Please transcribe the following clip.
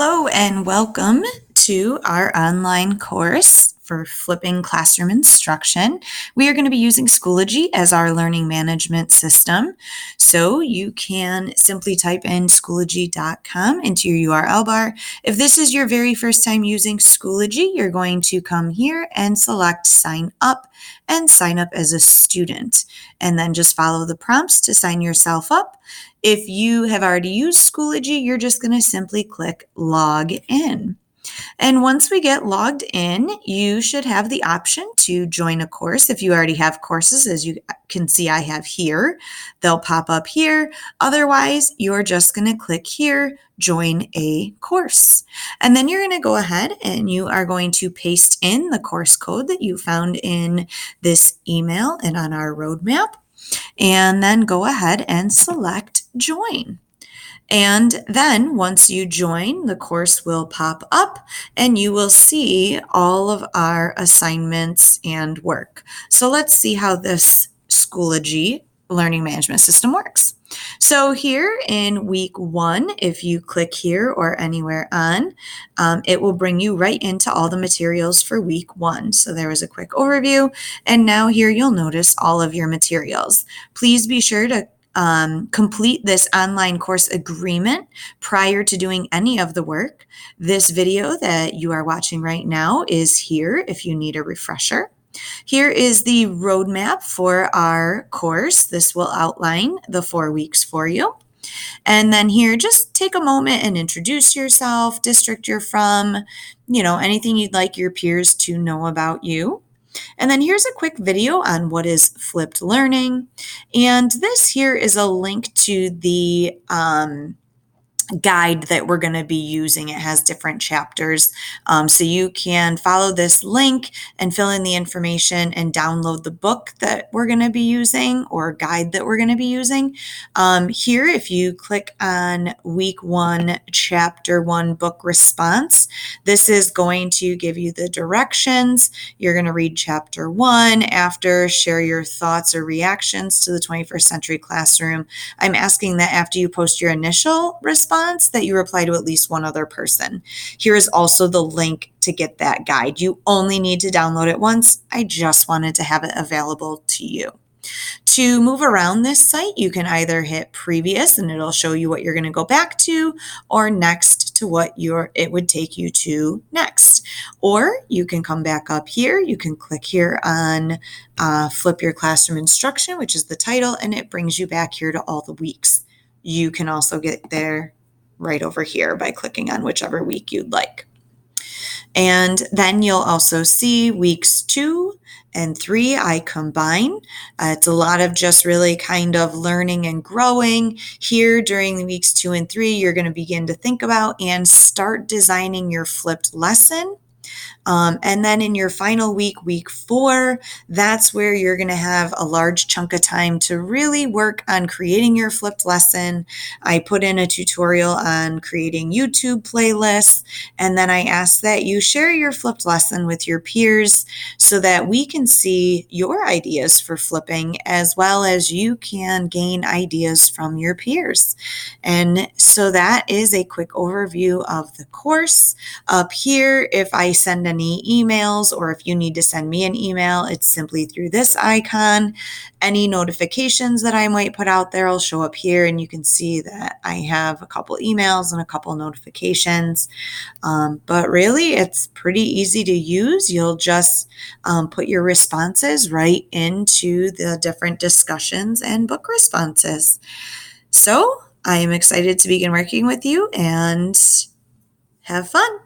Hello and welcome to our online course for flipping classroom instruction. We are going to be using Schoology as our learning management system. So you can simply type in Schoology.com into your URL bar. If this is your very first time using Schoology, you're going to come here and select sign up and sign up as a student. And then just follow the prompts to sign yourself up. If you have already used Schoology, you're just going to simply click log in. And once we get logged in, you should have the option to join a course. If you already have courses, as you can see I have here, they'll pop up here. Otherwise, you're just going to click here, join a course. And then you're going to go ahead and you are going to paste in the course code that you found in this email and on our roadmap. And then go ahead and select join. And then once you join, the course will pop up and you will see all of our assignments and work. So let's see how this Schoology learning management system works. So here in week 1, if you click here or anywhere on, it will bring you right into all the materials for week 1. So there was a quick overview, and now here you'll notice all of your materials. Please be sure to complete this online course agreement prior to doing any of the work. This video that you are watching right now is here if you need a refresher. Here is the roadmap for our course. This will outline the 4 weeks for you. And then here, just take a moment and introduce yourself, district you're from, anything you'd like your peers to know about you. And then here's a quick video on what is flipped learning. And this here is a link to the guide that we're going to be using. It has different chapters. So you can follow this link and fill in the information and download the book that we're going to be using or guide that we're going to be using. Here, if you click on week 1, chapter 1 book response, this is going to give you the directions. You're going to read chapter 1 after, share your thoughts or reactions to the 21st century classroom. I'm asking that after you post your initial response, that you reply to at least one other person. Here is also the link to get that guide. You only need to download it once. I just wanted to have it available to you. To move around this site, you can either hit previous and it'll show you what you're going to go back to, or next to what it would take you to next. Or you can come back up here. You can click here on Flip Your Classroom Instruction, which is the title, and it brings you back here to all the weeks. You can also get there right over here by clicking on whichever week you'd like. And then you'll also see weeks 2 and 3 I combine. It's a lot of just really kind of learning and growing. Here during the weeks 2 and 3, you're going to begin to think about and start designing your flipped lesson. And then in your final week, week 4, that's where you're going to have a large chunk of time to really work on creating your flipped lesson. I put in a tutorial on creating YouTube playlists, and then I ask that you share your flipped lesson with your peers so that we can see your ideas for flipping as well as you can gain ideas from your peers. And so that is a quick overview of the course. Up here, if I send any emails or if you need to send me an email, it's simply through this icon. Any notifications that I might put out there will show up here, and you can see that I have a couple emails and a couple notifications. But really, it's pretty easy to use. You'll just put your responses right into the different discussions and book responses. So I am excited to begin working with you and have fun.